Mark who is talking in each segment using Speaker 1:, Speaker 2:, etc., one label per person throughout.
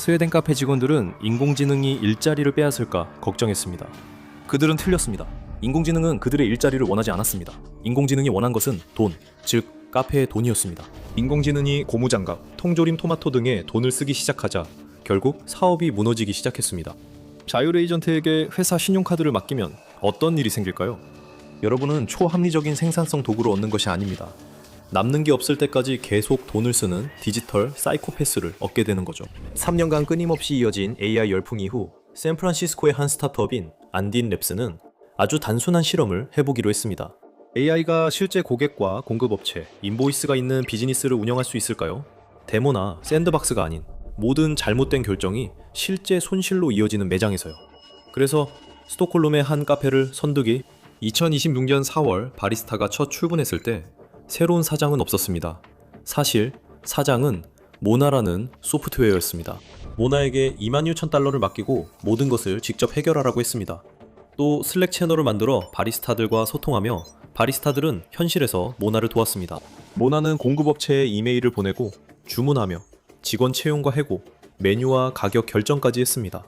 Speaker 1: 스웨덴 카페 직원들은 인공지능이 일자리를 빼앗을까 걱정했습니다. 그들은 틀렸습니다. 인공지능은 그들의 일자리를 원하지 않았습니다. 인공지능이 원한 것은 돈, 즉 카페의 돈이었습니다. 인공지능이 고무장갑, 통조림 토마토 등에 돈을 쓰기 시작하자 결국 사업이 무너지기 시작했습니다. 자율 에이전트에게 회사 신용카드를 맡기면 어떤 일이 생길까요? 여러분은 초합리적인 생산성 도구를 얻는 것이 아닙니다. 남는 게 없을 때까지 계속 돈을 쓰는 디지털 사이코패스를 얻게 되는 거죠. 3년간 끊임없이 이어진 AI 열풍 이후 샌프란시스코의 한 스타트업인 안딘랩스는 아주 단순한 실험을 해보기로 했습니다. AI가 실제 고객과 공급업체, 인보이스가 있는 비즈니스를 운영할 수 있을까요? 데모나 샌드박스가 아닌 모든 잘못된 결정이 실제 손실로 이어지는 매장에서요. 그래서 스톡홀름의 한 카페를 선두기 2026년 4월 바리스타가 첫 출근했을 때 새로운 사장은 없었습니다. 사실 사장은 모나라는 소프트웨어였습니다. 모나에게 $26,000를 맡기고 모든 것을 직접 해결하라고 했습니다. 또 슬랙 채널을 만들어 바리스타들과 소통하며 바리스타들은 현실에서 모나를 도왔습니다. 모나는 공급업체에 이메일을 보내고 주문하며 직원 채용과 해고, 메뉴와 가격 결정까지 했습니다.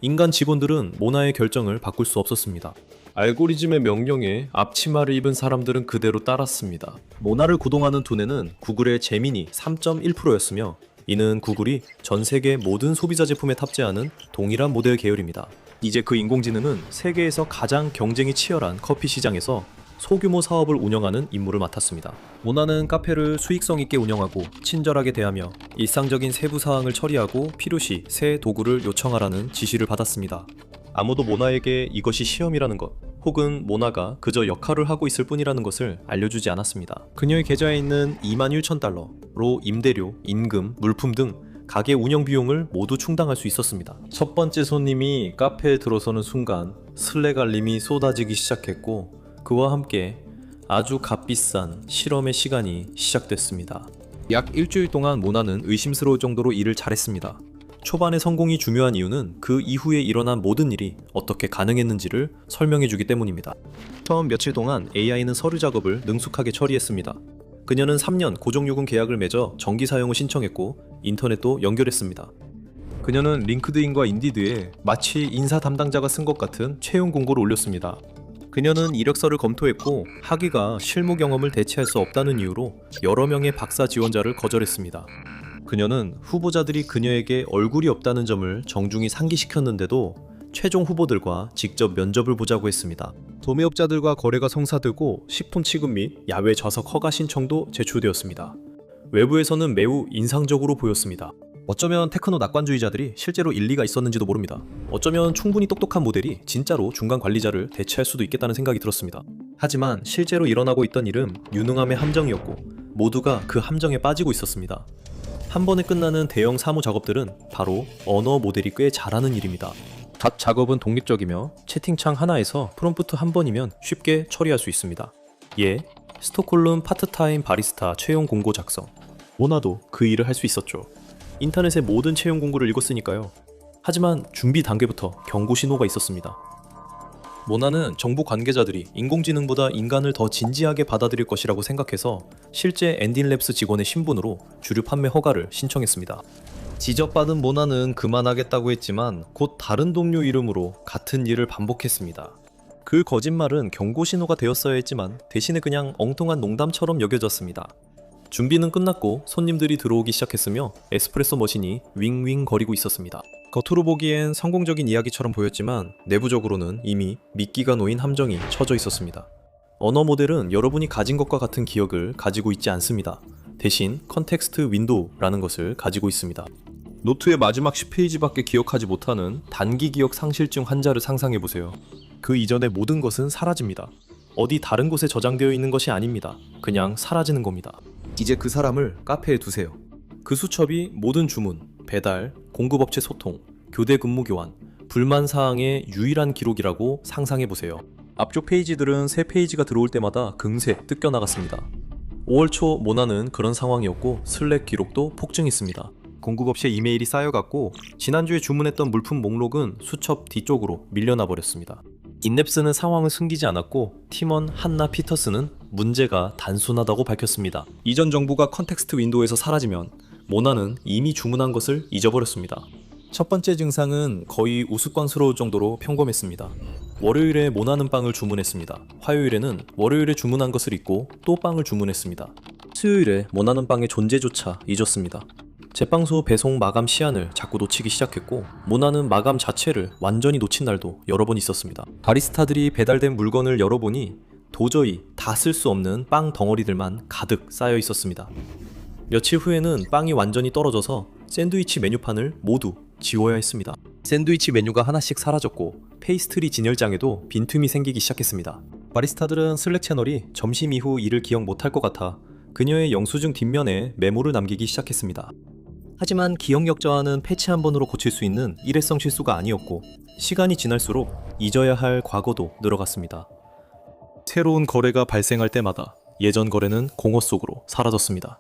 Speaker 1: 인간 직원들은 모나의 결정을 바꿀 수 없었습니다. 알고리즘의 명령에 앞치마를 입은 사람들은 그대로 따랐습니다. 모나를 구동하는 두뇌는 구글의 제미니 3.1%였으며 이는 구글이 전 세계 모든 소비자 제품에 탑재하는 동일한 모델 계열입니다. 이제 그 인공지능은 세계에서 가장 경쟁이 치열한 커피 시장에서 소규모 사업을 운영하는 임무를 맡았습니다. 모나는 카페를 수익성 있게 운영하고 친절하게 대하며 일상적인 세부 사항을 처리하고 필요시 새 도구를 요청하라는 지시를 받았습니다. 아무도 모나에게 이것이 시험이라는 것, 혹은 모나가 그저 역할을 하고 있을 뿐이라는 것을 알려주지 않았습니다. 그녀의 계좌에 있는 $21,000로 임대료, 임금, 물품 등 가게 운영 비용을 모두 충당할 수 있었습니다. 첫 번째 손님이 카페에 들어서는 순간 슬랙 알림이 쏟아지기 시작했고 그와 함께 아주 값비싼 실험의 시간이 시작됐습니다. 약 일주일 동안 모나는 의심스러울 정도로 일을 잘했습니다. 초반의 성공이 중요한 이유는 그 이후에 일어난 모든 일이 어떻게 가능했는지를 설명해주기 때문입니다. 처음 며칠 동안 AI는 서류 작업을 능숙하게 처리했습니다. 그녀는 3년 고정요금 계약을 맺어 정기 사용을 신청했고 인터넷도 연결했습니다. 그녀는 링크드인과 인디드에 마치 인사 담당자가 쓴 것 같은 채용 공고를 올렸습니다. 그녀는 이력서를 검토했고 학위가 실무 경험을 대체할 수 없다는 이유로 여러 명의 박사 지원자를 거절했습니다. 그녀는 후보자들이 그녀에게 얼굴이 없다는 점을 정중히 상기시켰는데도 최종 후보들과 직접 면접을 보자고 했습니다. 도매업자들과 거래가 성사되고 식품 취급 및 야외 좌석 허가 신청도 제출되었습니다. 외부에서는 매우 인상적으로 보였습니다. 어쩌면 테크노 낙관주의자들이 실제로 일리가 있었는지도 모릅니다. 어쩌면 충분히 똑똑한 모델이 진짜로 중간 관리자를 대체할 수도 있겠다는 생각이 들었습니다. 하지만 실제로 일어나고 있던 일은 유능함의 함정이었고 모두가 그 함정에 빠지고 있었습니다. 한 번에 끝나는 대형 사무 작업들은 바로 언어 모델이 꽤 잘하는 일입니다. 각 작업은 독립적이며 채팅창 하나에서 프롬프트 한 번이면 쉽게 처리할 수 있습니다. 예, 스톡홀름 파트타임 바리스타 채용 공고 작성. 모나도 그 일을 할 수 있었죠. 인터넷의 모든 채용 공고를 읽었으니까요. 하지만 준비 단계부터 경고 신호가 있었습니다. 모나는 정부 관계자들이 인공지능보다 인간을 더 진지하게 받아들일 것이라고 생각해서 실제 엔딘랩스 직원의 신분으로 주류 판매 허가를 신청했습니다. 지적받은 모나는 그만하겠다고 했지만 곧 다른 동료 이름으로 같은 일을 반복했습니다. 그 거짓말은 경고 신호가 되었어야 했지만 대신에 그냥 엉뚱한 농담처럼 여겨졌습니다. 준비는 끝났고 손님들이 들어오기 시작했으며 에스프레소 머신이 윙윙 거리고 있었습니다. 겉으로 보기엔 성공적인 이야기처럼 보였지만 내부적으로는 이미 미끼가 놓인 함정이 쳐져 있었습니다. 언어 모델은 여러분이 가진 것과 같은 기억을 가지고 있지 않습니다. 대신 컨텍스트 윈도우라는 것을 가지고 있습니다. 노트의 마지막 10페이지밖에 기억하지 못하는 단기 기억 상실증 환자를 상상해보세요. 그 이전의 모든 것은 사라집니다. 어디 다른 곳에 저장되어 있는 것이 아닙니다. 그냥 사라지는 겁니다. 이제 그 사람을 카페에 두세요. 그 수첩이 모든 주문, 배달, 공급업체 소통, 교대 근무 교환, 불만 사항의 유일한 기록이라고 상상해보세요. 앞쪽 페이지들은 새 페이지가 들어올 때마다 금세 뜯겨나갔습니다. 5월 초 모나는 그런 상황이었고 슬랙 기록도 폭증했습니다. 공급업체 이메일이 쌓여갔고 지난주에 주문했던 물품 목록은 수첩 뒤쪽으로 밀려나 버렸습니다. 인랩스는 상황을 숨기지 않았고 팀원 한나 피터스는 문제가 단순하다고 밝혔습니다. 이전 정보가 컨텍스트 윈도우에서 사라지면 모나는 이미 주문한 것을 잊어버렸습니다. 첫 번째 증상은 거의 우스꽝스러울 정도로 평범했습니다. 월요일에 모나는 빵을 주문했습니다. 화요일에는 월요일에 주문한 것을 잊고 또 빵을 주문했습니다. 수요일에 모나는 빵의 존재조차 잊었습니다. 제빵소 배송 마감 시한을 자꾸 놓치기 시작했고 모나는 마감 자체를 완전히 놓친 날도 여러 번 있었습니다. 바리스타들이 배달된 물건을 열어보니 도저히 다 쓸 수 없는 빵 덩어리들만 가득 쌓여 있었습니다. 며칠 후에는 빵이 완전히 떨어져서 샌드위치 메뉴판을 모두 지워야 했습니다. 샌드위치 메뉴가 하나씩 사라졌고 페이스트리 진열장에도 빈틈이 생기기 시작했습니다. 바리스타들은 슬랙 채널이 점심 이후 일을 기억 못할 것 같아 그녀의 영수증 뒷면에 메모를 남기기 시작했습니다. 하지만 기억력 저하는 패치 한 번으로 고칠 수 있는 일회성 실수가 아니었고 시간이 지날수록 잊어야 할 과거도 늘어갔습니다. 새로운 거래가 발생할 때마다 예전 거래는 공허 속으로 사라졌습니다.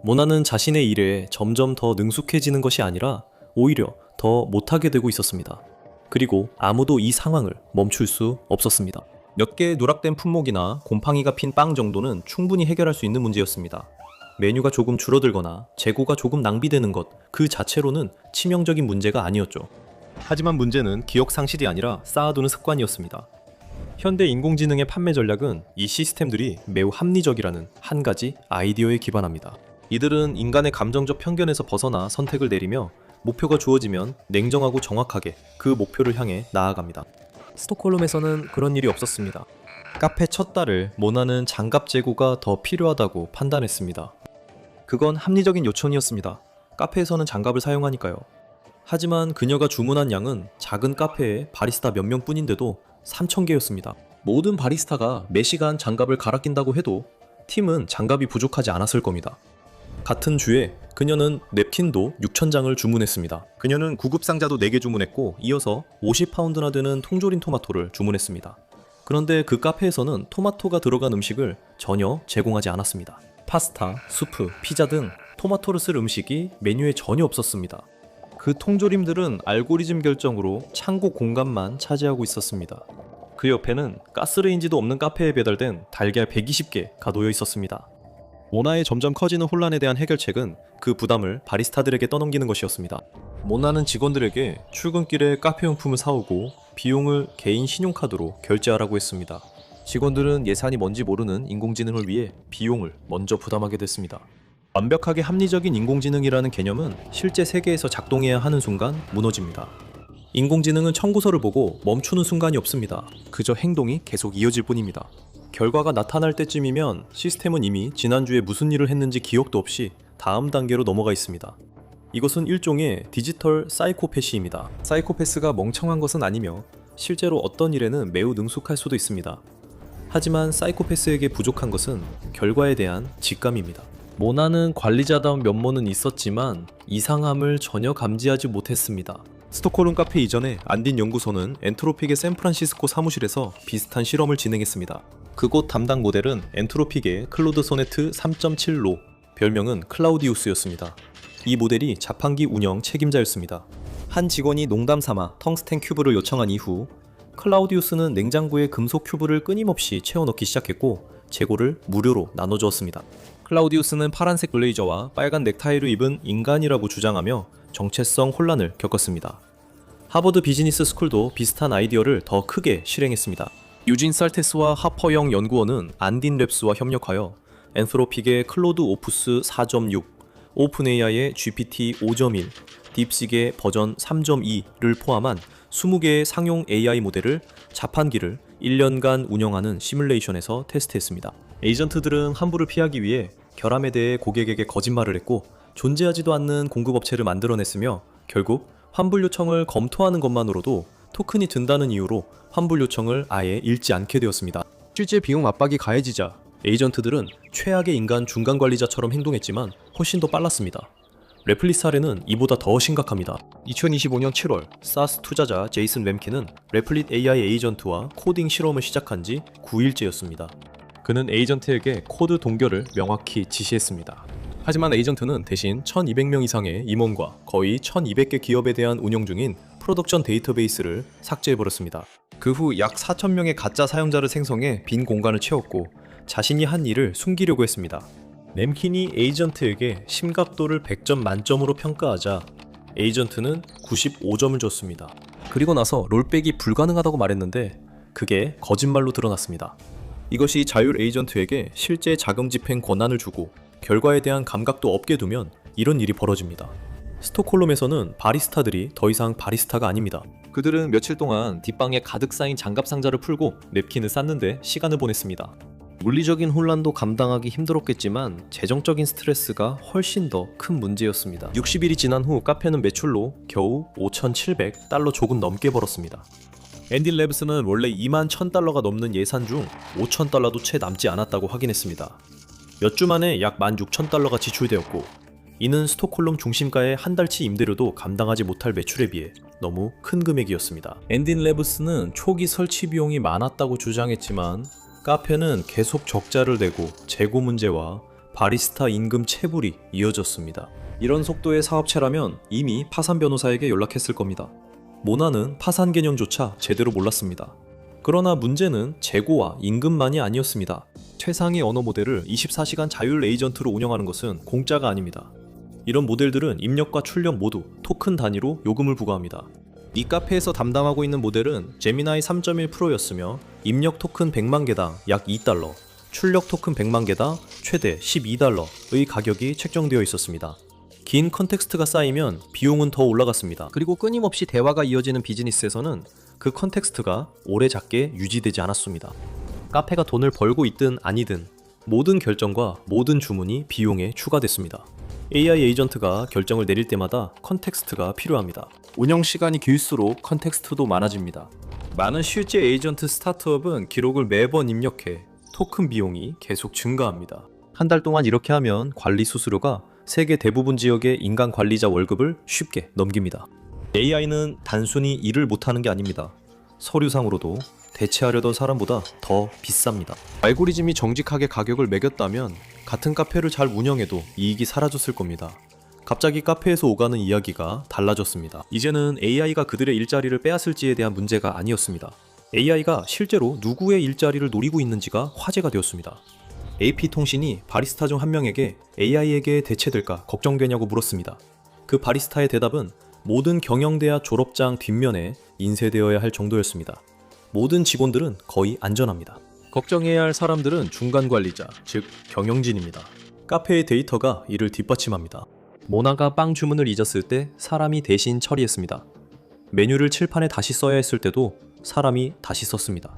Speaker 1: 모나는 자신의 일에 점점 더 능숙해지는 것이 아니라 오히려 더 못하게 되고 있었습니다. 그리고 아무도 이 상황을 멈출 수 없었습니다. 몇 개의 누락된 품목이나 곰팡이가 핀 빵 정도는 충분히 해결할 수 있는 문제였습니다. 메뉴가 조금 줄어들거나 재고가 조금 낭비되는 것 그 자체로는 치명적인 문제가 아니었죠. 하지만 문제는 기억 상실이 아니라 쌓아두는 습관이었습니다. 현대 인공지능의 판매 전략은 이 시스템들이 매우 합리적이라는 한 가지 아이디어에 기반합니다. 이들은 인간의 감정적 편견에서 벗어나 선택을 내리며 목표가 주어지면 냉정하고 정확하게 그 목표를 향해 나아갑니다. 스톡홀름에서는 그런 일이 없었습니다. 카페 첫 달을 모나는 장갑 재고가 더 필요하다고 판단했습니다. 그건 합리적인 요청이었습니다. 카페에서는 장갑을 사용하니까요. 하지만 그녀가 주문한 양은 작은 카페에 바리스타 몇 명뿐인데도 3,000개였습니다. 모든 바리스타가 매시간 장갑을 갈아 낀다고 해도 팀은 장갑이 부족하지 않았을 겁니다. 같은 주에 그녀는 냅킨도 6,000장을 주문했습니다. 그녀는 구급 상자도 4개 주문했고 이어서 50파운드나 되는 통조림 토마토를 주문했습니다. 그런데 그 카페에서는 토마토가 들어간 음식을 전혀 제공하지 않았습니다. 파스타, 수프, 피자 등 토마토를 쓸 음식이 메뉴에 전혀 없었습니다. 그 통조림들은 알고리즘 결정으로 창고 공간만 차지하고 있었습니다. 그 옆에는 가스레인지도 없는 카페에 배달된 달걀 120개가 놓여 있었습니다. 모나의 점점 커지는 혼란에 대한 해결책은 그 부담을 바리스타들에게 떠넘기는 것이었습니다. 모나는 직원들에게 출근길에 카페용품을 사오고 비용을 개인 신용카드로 결제하라고 했습니다. 직원들은 예산이 뭔지 모르는 인공지능을 위해 비용을 먼저 부담하게 됐습니다. 완벽하게 합리적인 인공지능이라는 개념은 실제 세계에서 작동해야 하는 순간 무너집니다. 인공지능은 청구서를 보고 멈추는 순간이 없습니다. 그저 행동이 계속 이어질 뿐입니다. 결과가 나타날 때쯤이면 시스템은 이미 지난주에 무슨 일을 했는지 기억도 없이 다음 단계로 넘어가 있습니다. 이것은 일종의 디지털 사이코패시입니다. 사이코패스가 멍청한 것은 아니며 실제로 어떤 일에는 매우 능숙할 수도 있습니다. 하지만 사이코패스에게 부족한 것은 결과에 대한 직감입니다. 모나는 관리자다운 면모는 있었지만 이상함을 전혀 감지하지 못했습니다. 스톡홀름 카페 이전에 안딘 연구소는 엔트로픽의 샌프란시스코 사무실에서 비슷한 실험을 진행했습니다. 그곳 담당 모델은 엔트로픽의 클로드 소네트 3.7로 별명은 클라우디우스였습니다. 이 모델이 자판기 운영 책임자였습니다. 한 직원이 농담 삼아 텅스텐 큐브를 요청한 이후 클라우디우스는 냉장고에 금속 큐브를 끊임없이 채워넣기 시작했고 재고를 무료로 나눠주었습니다. 클라우디우스는 파란색 블레이저와 빨간 넥타이를 입은 인간이라고 주장하며 정체성 혼란을 겪었습니다. 하버드 비즈니스 스쿨도 비슷한 아이디어를 더 크게 실행했습니다. 유진 살테스와 하퍼영 연구원은 안딘 랩스와 협력하여 엔트로픽의 클로드 오프스 4.6, 오픈AI의 GPT 5.1, 딥식의 버전 3.2를 포함한 20개의 상용 AI 모델을 자판기를 1년간 운영하는 시뮬레이션에서 테스트했습니다. 에이전트들은 환불을 피하기 위해 결함에 대해 고객에게 거짓말을 했고 존재하지도 않는 공급업체를 만들어냈으며 결국 환불 요청을 검토하는 것만으로도 토큰이 든다는 이유로 환불 요청을 아예 읽지 않게 되었습니다. 실제 비용 압박이 가해지자 에이전트들은 최악의 인간 중간 관리자처럼 행동했지만 훨씬 더 빨랐습니다. 레플릿 사례는 이보다 더 심각합니다. 2025년 7월 사스 투자자 제이슨 램키는 레플릿 AI 에이전트와 코딩 실험을 시작한 지 9일째였습니다. 그는 에이전트에게 코드 동결을 명확히 지시했습니다. 하지만 에이전트는 대신 1200명 이상의 임원과 거의 1200개 기업에 대한 운영 중인 프로덕션 데이터베이스를 삭제해버렸습니다. 그 후 약 4000명의 가짜 사용자를 생성해 빈 공간을 채웠고 자신이 한 일을 숨기려고 했습니다. 램킨이 에이전트에게 심각도를 100점 만점으로 평가하자 에이전트는 95점을 줬습니다. 그리고 나서 롤백이 불가능하다고 말했는데 그게 거짓말로 드러났습니다. 이것이 자율 에이전트에게 실제 자금 집행 권한을 주고 결과에 대한 감각도 없게 두면 이런 일이 벌어집니다. 스톡홀름에서는 바리스타들이 더 이상 바리스타가 아닙니다. 그들은 며칠 동안 뒷방에 가득 쌓인 장갑 상자를 풀고 냅킨을 쌓는데 시간을 보냈습니다. 물리적인 혼란도 감당하기 힘들었겠지만 재정적인 스트레스가 훨씬 더 큰 문제였습니다. 60일이 지난 후 카페는 매출로 겨우 5,700달러 조금 넘게 벌었습니다. 앤디 레브스는 원래 21,000달러가 넘는 예산 중 5,000달러도 채 남지 않았다고 확인했습니다. 몇 주 만에 약 16,000달러가 지출되었고 이는 스톡홀름 중심가의 한 달치 임대료도 감당하지 못할 매출에 비해 너무 큰 금액이었습니다. 앤디 레브스는 초기 설치 비용이 많았다고 주장했지만 카페는 계속 적자를 내고 재고 문제와 바리스타 임금 체불이 이어졌습니다. 이런 속도의 사업체라면 이미 파산 변호사에게 연락했을 겁니다. 모나는 파산 개념조차 제대로 몰랐습니다. 그러나 문제는 재고와 임금만이 아니었습니다. 최상위 언어 모델을 24시간 자율 에이전트로 운영하는 것은 공짜가 아닙니다. 이런 모델들은 입력과 출력 모두 토큰 단위로 요금을 부과합니다. 이 카페에서 담당하고 있는 모델은 제미나이 3.1 프로였으며 입력 토큰 100만 개당 약 2달러, 출력 토큰 100만 개당 최대 12달러의 가격이 책정되어 있었습니다. 긴 컨텍스트가 쌓이면 비용은 더 올라갔습니다. 그리고 끊임없이 대화가 이어지는 비즈니스에서는 그 컨텍스트가 오래 작게 유지되지 않았습니다. 카페가 돈을 벌고 있든 아니든 모든 결정과 모든 주문이 비용에 추가됐습니다. AI 에이전트가 결정을 내릴 때마다 컨텍스트가 필요합니다. 운영 시간이 길수록 컨텍스트도 많아집니다. 많은 실제 에이전트 스타트업은 기록을 매번 입력해 토큰 비용이 계속 증가합니다. 한 달 동안 이렇게 하면 관리 수수료가 세계 대부분 지역의 인간 관리자 월급을 쉽게 넘깁니다. AI는 단순히 일을 못하는 게 아닙니다. 서류상으로도 대체하려던 사람보다 더 비쌉니다. 알고리즘이 정직하게 가격을 매겼다면 같은 카페를 잘 운영해도 이익이 사라졌을 겁니다. 갑자기 카페에서 오가는 이야기가 달라졌습니다. 이제는 AI가 그들의 일자리를 빼앗을지에 대한 문제가 아니었습니다. AI가 실제로 누구의 일자리를 노리고 있는지가 화제가 되었습니다. AP통신이 바리스타 중 한 명에게 AI에게 대체될까 걱정되냐고 물었습니다. 그 바리스타의 대답은 모든 경영대학 졸업장 뒷면에 인쇄되어야 할 정도였습니다. 모든 직원들은 거의 안전합니다. 걱정해야 할 사람들은 중간 관리자, 즉 경영진입니다. 카페의 데이터가 이를 뒷받침합니다. 모나가 빵 주문을 잊었을 때 사람이 대신 처리했습니다. 메뉴를 칠판에 다시 써야 했을 때도 사람이 다시 썼습니다.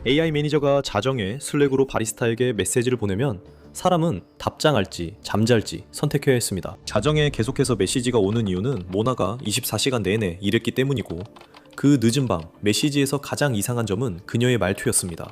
Speaker 1: AI 매니저가 자정에 슬랙으로 바리스타에게 메시지를 보내면 사람은 답장할지 잠잘지 선택해야 했습니다. 자정에 계속해서 메시지가 오는 이유는 모나가 24시간 내내 일했기 때문이고 그 늦은 밤 메시지에서 가장 이상한 점은 그녀의 말투였습니다.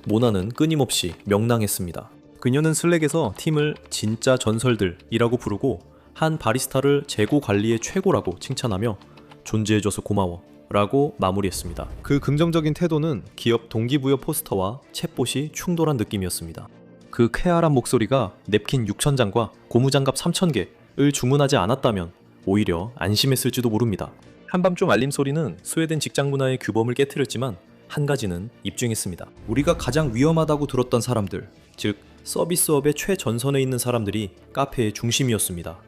Speaker 1: 모나는 끊임없이 명랑했습니다. 그녀는 슬랙에서 팀을 진짜 전설들이라고 부르고 한 바리스타를 재고 관리의 최고라고 칭찬하며 존재해줘서 고마워 라고 마무리했습니다. 그 긍정적인 태도는 기업 동기부여 포스터와 챗봇이 충돌한 느낌이었습니다. 그 쾌활한 목소리가 냅킨 6,000장과 고무장갑 3,000개를 주문하지 않았다면 오히려 안심했을지도 모릅니다. 한밤중 알림 소리는 스웨덴 직장 문화의 규범을 깨트렸지만 한 가지는 입증했습니다. 우리가 가장 위험하다고 들었던 사람들, 즉 서비스업의 최전선에 있는 사람들이 카페의 중심이었습니다.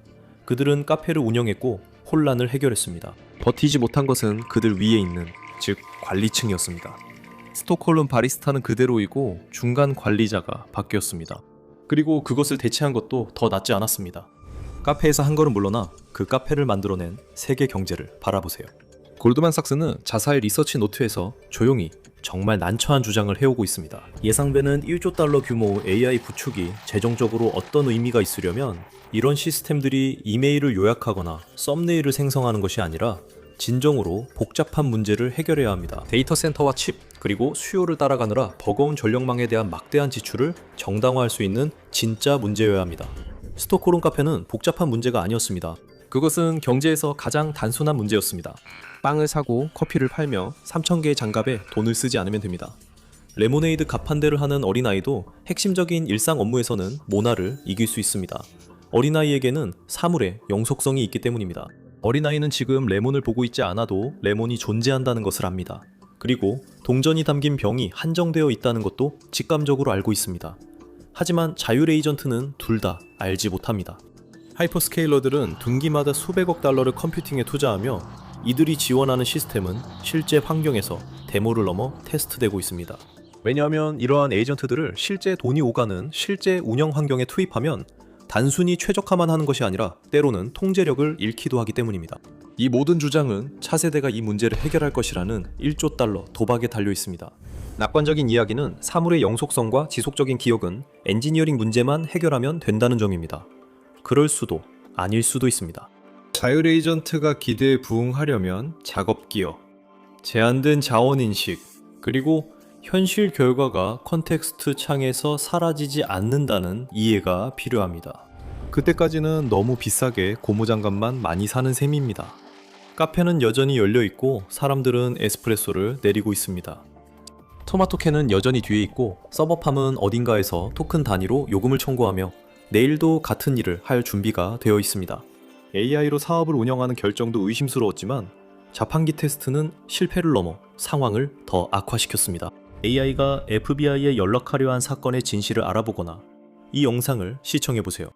Speaker 1: 그들은 카페를 운영했고 혼란을 해결했습니다. 버티지 못한 것은 그들 위에 있는, 즉 관리층이었습니다. 스톡홀름 바리스타는 그대로이고 중간 관리자가 바뀌었습니다. 그리고 그것을 대체한 것도 더 낫지 않았습니다. 카페에서 한 걸음 물러나 그 카페를 만들어낸 세계 경제를 바라보세요. 골드만삭스는 자사의 리서치 노트에서 조용히 정말 난처한 주장을 해오고 있습니다. 예상되는 1조 달러 규모 AI 구축이 재정적으로 어떤 의미가 있으려면 이런 시스템들이 이메일을 요약하거나 썸네일을 생성하는 것이 아니라 진정으로 복잡한 문제를 해결해야 합니다. 데이터 센터와 칩, 그리고 수요를 따라가느라 버거운 전력망에 대한 막대한 지출을 정당화할 수 있는 진짜 문제여야 합니다. 스톡홀름 카페는 복잡한 문제가 아니었습니다. 그것은 경제에서 가장 단순한 문제였습니다. 빵을 사고 커피를 팔며 3,000개의 장갑에 돈을 쓰지 않으면 됩니다. 레모네이드 가판대를 하는 어린아이도 핵심적인 일상 업무에서는 모나를 이길 수 있습니다. 어린아이에게는 사물의 영속성이 있기 때문입니다. 어린아이는 지금 레몬을 보고 있지 않아도 레몬이 존재한다는 것을 압니다. 그리고 동전이 담긴 병이 한정되어 있다는 것도 직감적으로 알고 있습니다. 하지만 자율 에이전트는 둘 다 알지 못합니다. 하이퍼스케일러들은 분기마다 수백억 달러를 컴퓨팅에 투자하며 이들이 지원하는 시스템은 실제 환경에서 데모를 넘어 테스트되고 있습니다. 왜냐하면 이러한 에이전트들을 실제 돈이 오가는 실제 운영 환경에 투입하면 단순히 최적화만 하는 것이 아니라 때로는 통제력을 잃기도 하기 때문입니다. 이 모든 주장은 차세대가 이 문제를 해결할 것이라는 1조 달러 도박에 달려 있습니다. 낙관적인 이야기는 사물의 영속성과 지속적인 기억은 엔지니어링 문제만 해결하면 된다는 점입니다. 그럴 수도 아닐 수도 있습니다. 자율 에이전트가 기대에 부응하려면 작업 기여, 제한된 자원인식, 그리고 현실 결과가 컨텍스트 창에서 사라지지 않는다는 이해가 필요합니다. 그때까지는 너무 비싸게 고무장갑만 많이 사는 셈입니다. 카페는 여전히 열려있고 사람들은 에스프레소를 내리고 있습니다. 토마토캔은 여전히 뒤에 있고 서버팜은 어딘가에서 토큰 단위로 요금을 청구하며 내일도 같은 일을 할 준비가 되어 있습니다. AI로 사업을 운영하는 결정도 의심스러웠지만 자판기 테스트는 실패를 넘어 상황을 더 악화시켰습니다. AI가 FBI에 연락하려 한 사건의 진실을 알아보거나 이 영상을 시청해보세요.